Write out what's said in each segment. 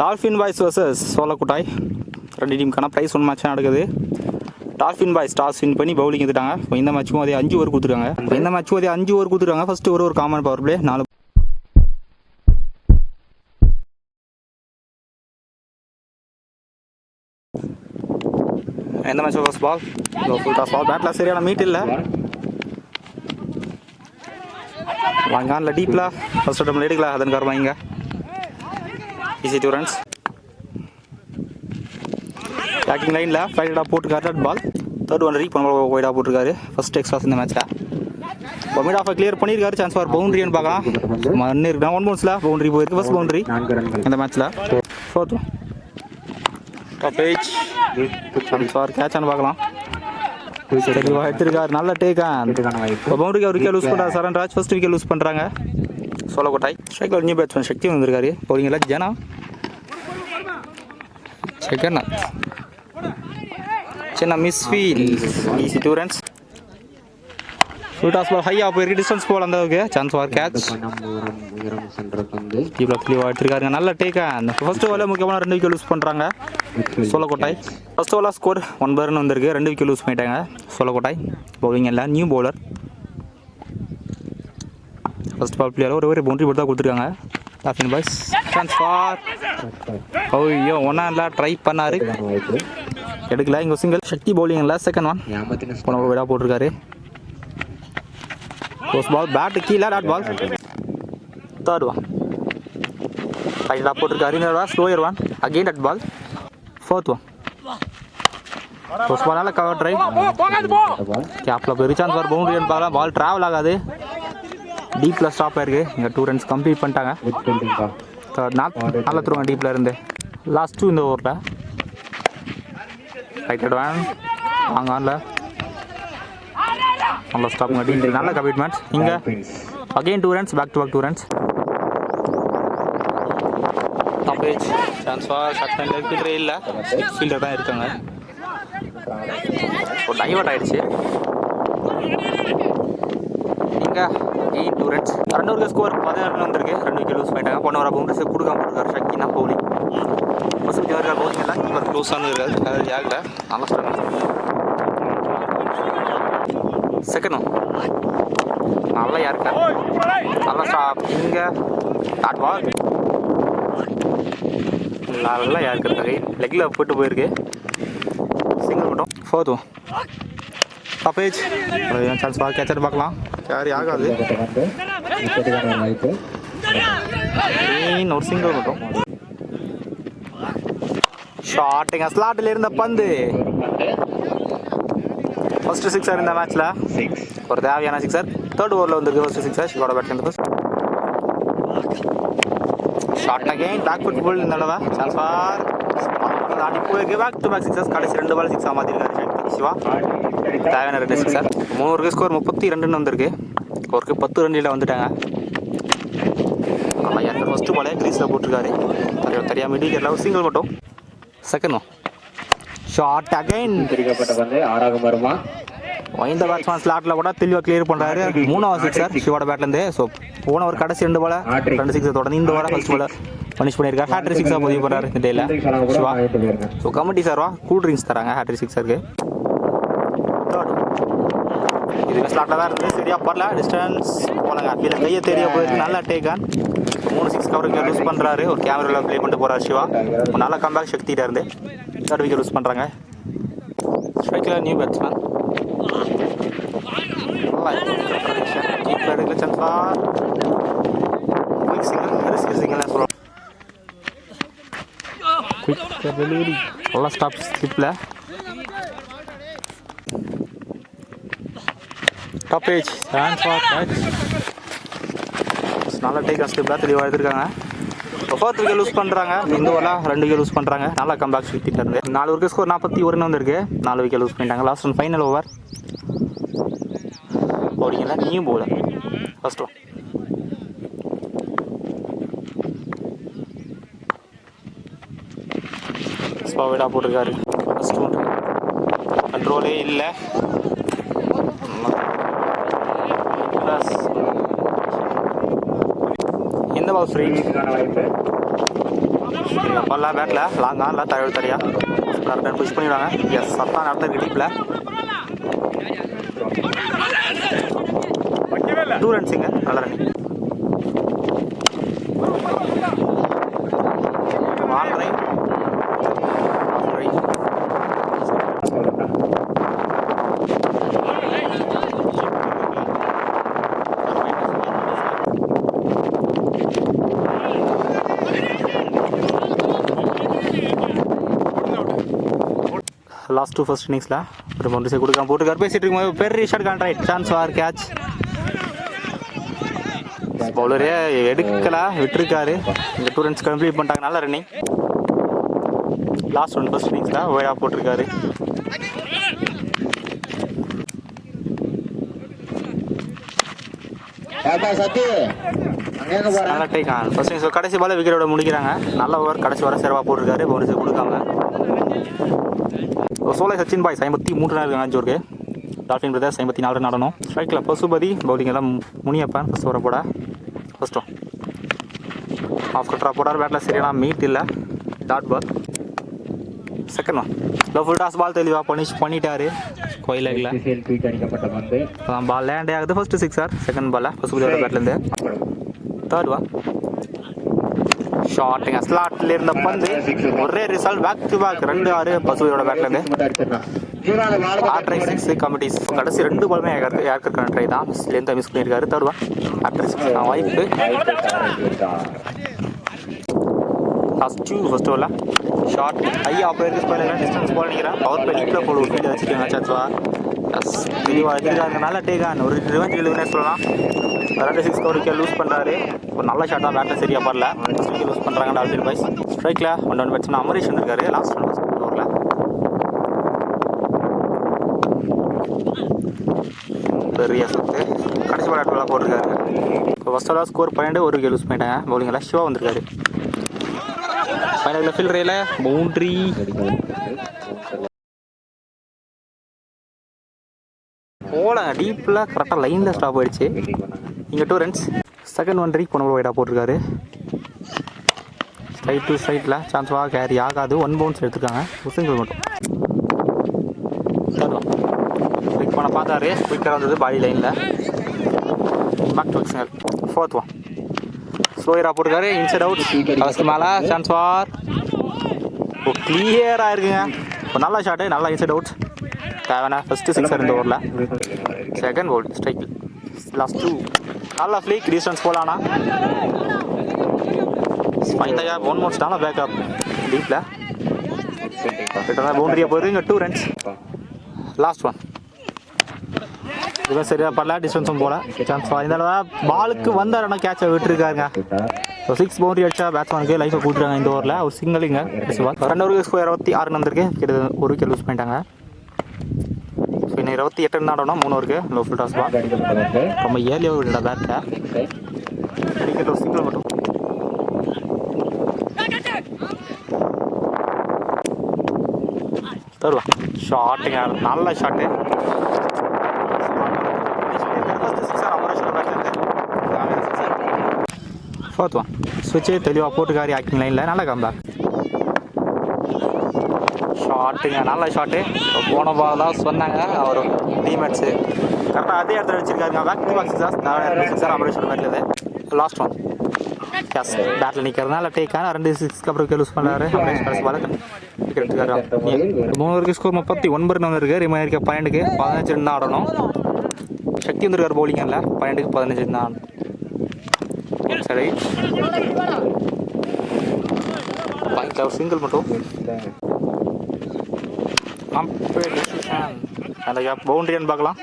Dolphin boys versus சோழக்குட்டாய் ரெண்டு டீமுக்கான price one match நடக்குது. Dolphin boys toss win பண்ணி bowling எடுத்துட்டாங்க. இந்த மேட்ச்சும் அதே 5 ஓவர் கொடுத்துருக்காங்க. இந்த மேட்ச்சும் அதே 5 ஓவர் கொடுத்துருக்காங்க. ஃபர்ஸ்ட் ஒரு காமன் பவர் பிளே 4. இந்த match first ball full toss ball பேட்டில் சரியான மீட் இல்லை. வாங்கான்ல டீப்ல ஃபர்ஸ்ட் அட்டம்ல எடுக்கல. அதன் காரணம் இங்கே ஈஸி 2 ரன்ஸ். பேக்கிங் லைனில் ஃப்ளைட்டாக போட்டுருக்காரு. ரெட் பால் தேர்ட் ஒன் ரீக் பண்ண ஒயிடாக போட்டிருக்காரு. ஃபர்ஸ்ட் எக்ஸ்ட்ராஸ் இந்த மேட்ச்சில் மிட் ஆஃபை கிளியர் பண்ணியிருக்காரு. சான்ஸ் ஃபார் பவுண்டரின்னு பார்க்கலாம். மண்ணு இருக்கு 1 பவுன்ஸில் பவுண்டரி போயிருக்கு. ஃபர்ஸ்ட் பவுண்டரி இந்த மேட்ச்சில். Fourth top edge chance for கேட்சான்னு பார்க்கலாம். எடுத்திருக்காரு. நல்ல டேக் பவுண்டரிக்கு ஒரு விக்கெட் லூஸ் பண்ணுறாரு. Saran Raj first wicket loose பண்ணுறாங்க. சோழக்கோட்டாய் ஸ்ட்ரைக்கில் ஒரு நியூ பேட்ஸ்மேன் சக்தி வந்திருக்காரு. பவுலிங்கில் ஜனா ஜெகநாத் சின்ன misfield easy 2 runs. Full toss ball ஹையாக போயிருக்கு. டிஸ்டன்ஸ் போல் அந்த அளவுக்கு. சான்ஸ் ஃபார் கேட்ச் இவ்வளோ தெளிவாக எடுத்திருக்காருங்க. நல்ல டேக். அந்த ஃபர்ஸ்ட் ஓவரில் முக்கியமான 2 விக்கெட் லூஸ் பண்ணுறாங்க சோழக்கோட்டாய். ஃபர்ஸ்ட் ஓவரில் ஸ்கோர் 1 ரன் வந்திருக்கு. 2 விக்கெட் லூஸ் பண்ணிட்டாங்க சோழக்கோட்டாய். பவுலிங் இல்லை new bowler. First ball player ஒரு பவுண்டரி போட்டு தான் கொடுத்துருக்காங்க. டால்ஃபின் பாய்ஸ் சான்ஸ் ஃபார் ஐயோ ஒன்னால ட்ரை பண்ணாரு எடுக்கல. இங்கே சிங்கிள் சக்தி பவுலிங் இல்லை. செகண்ட் ஒன் போன விடா போட்டிருக்காரு. ஃபர்ஸ்ட் பால் பேட்டு கீழே டாட் பால். தேர்ட் ஒன் ஃபைனலாக போட்டிருக்காரு. இன்னொரு slower one again dot ball. Fourth one first பாலால கவர் ட்ரை கேப்பில் போய் சான்ஸ் ஃபார் பவுண்டரின்னு பார்க்கலாம். பால் ட்ராவல் ஆகாது. டீப்பில் ஸ்டாப் ஆயிருக்கு. இங்கே 2 ரன்ஸ் கம்ப்ளீட் பண்ணிட்டாங்க. நல்லா தருவாங்க டீப்பில் இருந்து. லாஸ்ட் 2 இந்த ஓவரில் ரைட் ஒன் வாங்கான்ல நல்லா ஸ்டாப்புங்க. டீப் நல்ல கமிட்மெண்ட். இங்கே again 2 runs back to back 2 runs. Top edge chance for short line left ஃபீல்டரே இல்லை. ஃபீல்டர் தான் இருக்காங்க. ஒரு டைவர்ட் ஆயிடுச்சு. இங்கே 2 ரன்ஸ். 2 ஓவருக்கு ஸ்கோர் 16 ரன் வந்திருக்கு. 2 விக்கெட் லூஸ் பண்ணிட்டாங்க. போன வர பவுண்டரிஸ் கொடுக்காம போட்டுருக்காரு. சக்தி நான் பவுலிங் ஃபர்ஸ்ட் விக்கெட் பவுலிங் எல்லாம் கீப்பர் க்ளோஸ் ஆனது அது ஆகல. நல்லா ஸ்டார்ட். செகண்ட் நல்லா யாருக்கா நல்லா ஸ்டாப். இங்கே டாட் பால் நல்லா யாருக்கு இருக்காங்க. லெக்கில் போட்டு போயிருக்கு. சிங்கிள் மட்டும். Fourth top edge chance ball catcher பார்க்கலாம். யாரு ஆகாது. ஒரு சிங்கிள் மட்டும். ஷாட்டுங்க ஸ்லாட்டில் இருந்த பந்து ஃபர்ஸ்ட் 6 இந்த மேட்ச்ல ஒரு தேவையான 6. தேர்ட் ஓவரில் வந்திருக்கு ஃபர்ஸ்ட் 6 ஷிவோட பேட்ல. First shot again back foot pull இந்த தடவை. சான்ஸ் ஃபார் ஆடி போயிருக்கு. பேக் டு பேக் 6 கடைசி 2 பால் 6 மாற்றிருக்காரு சிவா. தேவையான 2 6. 3 ஓவருக்கு ஸ்கோர் 32 வந்திருக்கு. ஓவருக்கு 10 ரன்னில் வந்துட்டாங்க. நல்லா யாருக்கு ஃபர்ஸ்ட் பாலே கிரீஸில் போட்டிருக்காரு. தெரியாம மிட் விக்கெட்டில் சிங்கிள் மட்டும். செகண்ட் ஷாட் அகைன் வருமா. இந்த பேட்ஸ்மேன் ஸ்லாட்டில் கூட தெளிவாக கிளியர் பண்ணுறாரு. 3வது 6 சிவோட பேட்லேருந்து. ஸோ போன ஒரு கடைசி 2 பால் 2 6 தொடர்ந்து இந்த வாரம் ஃபர்ஸ்ட் பால் பனிஷ் பண்ணியிருக்காரு. ஹேட்ரி 6 பதிவு பண்ணுறாரு இந்த டேல சிவா. ஸோ கமிட்டி சார்வா கூல் ட்ரிங்க்ஸ் தராங்க ஹேட்ரி 6 இதுக்கு ஸ்லாட்டில் தான் இருந்தது. சரியாக பரல. டிஸ்டன்ஸ் போனாங்க. கீழே கையை தெரிய போயிருக்கு. நல்லா டேக் ஆன். 3 6 கவருக்கு லூஸ் பண்ணுறாரு. ஒரு கேமராவில் ப்ளே பண்ணிட்டு போகிறார் சிவா. நல்லா கம்பேக் சக்திகிட்ட இருந்து 3 விக்கெட் லூஸ் பண்ணுறாங்க. ஸ்ட்ரைக்கில் new batsman chance for quick single risk சிங்கிள்னு சொல்லலாம். குயிக் டெலிவரி நல்லா ஸ்டாப் ஸ்லிப்பில். Top edge chance for catch நல்லா டேக் ஆன் ஸ்லிப்பில் தெளிவாக எடுத்துருக்காங்க. 4th விக்கெட் லூஸ் பண்ணுறாங்க. இந்த ஓவரில் 2 விக்கெட் லூஸ் பண்ணுறாங்க. நல்லா கம்பேக் சுற்றிட்டு இருந்து 4 ஓவருக்கு ஸ்கோர் 41 வந்திருக்கு. 4 விக்கெட் லூஸ் பண்ணிட்டாங்க. Last one final over. பவுலிங்கில் நியூ பவுலர். ஃபர்ஸ்ட் ஒன் ஸ்பாவிடாக போட்டிருக்காரு. ஃபர்ஸ்ட் ஒன் கண்ட்ரோலே இல்லை. இந்த பால் ஃப்ரீ பால்ல பேட்டில் லாங் ஆனில் தரையோடு தரையா புஷ் பண்ணிவிடுவாங்க. எஸ் சத்தான் நடந்திருக்கு டீப்பில் 2 ரன்ஸுங்க. நல்ல running. All right last 2 first இன்னிங்ஸில் ஒரு பவுண்டரி கொடுக்காம போட்டுக்கார். பேசிட்டு இருக்கும்போது பெரிய shot contract chance for catch. பவுலரே எடுக்கல விட்டுருக்காரு. இந்த 2 ரன்ஸ் கம்ப்ளீட் பண்ணிட்டாங்க. நல்ல ரன்னிங். லாஸ்ட் 1 ஃபர்ஸ்ட் இன்னிங்ஸில் ஒய்டா போட்டிருக்காரு. நல்ல டேக் ஆன் ஃபர்ஸ்ட் இன்னிங்ஸ். கடைசி பால் விக்கெட்டோட முடிக்கிறாங்க. நல்ல ஓவர் கடைசி வர சிறப்பாக போட்டிருக்காரு. பவுண்டரி கொடுக்காம சோலை சச்சின் பாய்ஸ் 53 ரன் இருக்காங்க. ஜோருக்கு டால்ஃபின் பிரதர்ஸ் 54 ரன் ஆடணும். ஸ்ட்ரைக்கில் பசுபதி, பவுலிங் எல்லாம் முனியப்பன். ஃபர்ஸ்ட் ஓவரை போட ஃபர்ஸ்ட் ஆஃப் கட்டராக போடார். பேட்டில் சரியான மீட் இல்லை. Dot ball. Second one full toss ball தெளிவாக பண்ணிட்டாரு. கோயிலில் பால் லேண்டே ஆகுது. ஃபர்ஸ்ட் 6 செகண்ட் பாலில் பசுபதியோட பேட்லேருந்து. தேர்ட் ஒன் ஷாட்டுங்க. ஸ்லாட்டில் இருந்த பந்து ஒரே ரிசல்ட் பேக் டு பேக் 2-6 பசுபதியோட பேட்லேருந்து. 6 கமிட்டிஸ் கடைசி 2 பாலுமே ஏற்கனவே ட்ரை தான் மிஸ்லேருந்து மிஸ் பண்ணியிருக்காரு. தேர்ட் ஒன் 6 வாய்ப்பு. லாஸ்ட் 2 ஃபர்ஸ்ட் ஓவரில் ஷார்ட் ஹை ஆப்ரேட்டர்ஸ் பண்ணல டிஸ்டன்ஸ் போல் நினைக்கிறேன். பவர் பிளே டீப்பில் போல் ஒரு ஃபீல்டு வச்சுருக்காங்க. சான்ஸ்வா எஸ் தெளிவாக எடுத்துருக்காங்க. நல்ல டேக் ஆன் ஒரு ரிவெஞ்ச் எழுதுனே சொல்லலாம். 2-6 கவருக்கு லூஸ் பண்ணுறாரு. ஒரு நல்ல ஷாட்டாக பேட்டில் சரியாக பரல. லூஸ் பண்ணுறாங்க டால்ஃபின் பாய்ஸ். ஸ்ட்ரைக்கில் 1 பேட்ஸ்மேன் அமரீஷ் வந்திருக்காரு. லாஸ்ட் 1 ஓவரில் பெரிய சொத்து கடைசி பால் ஆட்டெல்லாம் போட்டிருக்காரு. இப்போ ஃபஸ்ட்டாக ஸ்கோர் 12 1 விக்கெட் லூஸ் பண்ணிட்டாங்க. பவுலிங்கில் சிவா வந்திருக்காரு. ஃபைனலில் ஃபீல்ட் ரேல பவுண்ட்ரி போலாங்க. டீப்பில் கரெக்டாக லைனில் ஸ்டாப் ஆகிடுச்சு. இங்கே 2 ரன்ஸ். செகண்ட் ஒன் ரீக் போன வைடாக போட்டிருக்காரு. ஸ்ட்ரைட் டு ஸ்ட்ரைட்டில் சான்ஸ்வாக கேரி ஆகாது. 1 பவுன்ஸ் எடுத்துருக்காங்க. சிங்கிள் மட்டும் ரீக் பண்ண பார்த்தாரு. குயிக்காக வந்தது பாடி லைனில். Back to single. Fourth one ஸ்லோயராக போட்டிருக்காரு. இன்சைட் அவுட் ஃபஸ்ட்டு மேலே சான்ஸ் ஃபார் கிளியராக இருக்குங்க. ஒரு நல்ல ஷாட்டு. நல்லா இன்சைட் அவுட் தேவையான ஃபஸ்ட்டு 6 இந்த ஓவரில். செகண்ட் போல் ஸ்ட்ரைக் லாஸ்ட் 2 நல்லா ஃப்ளீக் டிஸ்டன்ஸ் போகலான்னா ஃபைனலாக 1 மோட்ஸ் தானே பேக்கப் டீப்பில் கிட்ட பவுண்டரியாக போயிருக்கு. இங்கே 2 ரன்ஸ். லாஸ்ட் ஒன் இதுவும் சரியாக பரல. டிஸ்டன்ஸும் போல சான்ஸ் இந்த பாலுக்கு வந்தார். ஆனால் கேட்சை விட்டுருக்காருங்க. 6 பவுண்டரி அடிச்சா பேட்ஸ்மேனுக்கு லைஃபை கொடுத்துருக்காங்க இந்த ஓவரில். ஒரு சிங்கிளிங்க 2 ஓவருக்கு ஸ்கோர் 26 வந்திருக்கு. கிட்ட 1 விக்கெட் லூஸ் பண்ணிட்டாங்க. இன்னும் 28 ரன் ஆடணும். 3 ஓவருக்கு லோ ஃபுல் டாஸ் பால். ரொம்ப ஏர்லியாக விட பேட்டை விக்கெட் ஒரு சிங்கிள் மட்டும். தருவா ஷாட்டுங்க. நல்ல ஷாட்டு. ஃபோர்த் ஒன் ஸ்விட்சு தெளிவாக போட்டுக்காரி ஆக்டிங் லைனில். நல்ல கம்பேக் ஷாட்டுங்க. நல்ல ஷாட்டு. போன பால் தான் சொன்னாங்க அவர் டீம்மேட்ஸு கரெக்டாக அதே இடத்துல வச்சுருக்காருங்க. பேக் டு பேக் 6 அமரேஷன் பேட்டில். லாஸ்ட் ஒன் எஸ் பேட்டில் நிற்கிறதுனால டேக்கான 2-6 அப்புறம் லூஸ் பண்ணாரு. அமரேஷ் பால் விக்கெட் எடுத்துக்காரு. 3 ஓவருக்கு ஸ்கோர் 39 ரன் இருக்குது. ரிமைனருக்கு 12க்கு 15 ரன் தான் ஆடணும். சக்தி வந்துருக்கார் பவுலிங்கில். 12க்கு 15 ரன் தான் சரி. பாயிண்ட்ல சிங்கிள் மட்டும். அந்த பவுண்டரின்னு பார்க்கலாம்.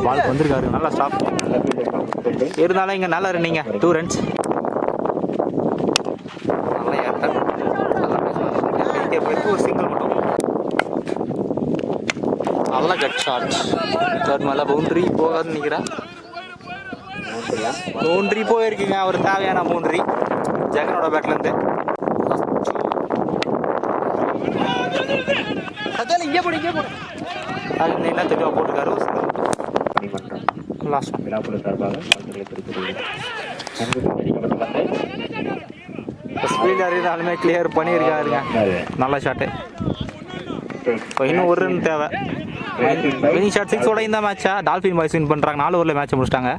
பால் வந்திருக்காரு. நல்லா ஸ்டாப் இருந்தாலும் இங்கே நல்லா ரன்னிங்க. 2 ரன்ஸ். நல்லா ஏற்ற ஒரு சிங்கிள் மட்டும். நல்லா கட் ஷாட். தேர்ட் மேலே பவுண்டரி போகாதுன்னு நினைக்கிறேன். பவுண்டரி போயிருக்குங்க. அவர் தேவையான பவுண்டரி ஜெகனோட பேட்லேருந்து. என்ன தெளிவாக போட்டுக்காரு. லாஸ்ட் ஸ்பீடர் இருந்தாலுமே கிளியர் பண்ணியிருக்காருங்க. நல்ல ஷாட்டு. இப்போ இன்னும் ஒரு ரன் தேவை. வினிங் ஷாட் 6ஓட இந்த மேட்சை டால்ஃபின் பாய்ஸ் வின் பண்ணுறாங்க. 4 ஓவரில் மேட்சை முடிச்சிட்டாங்க.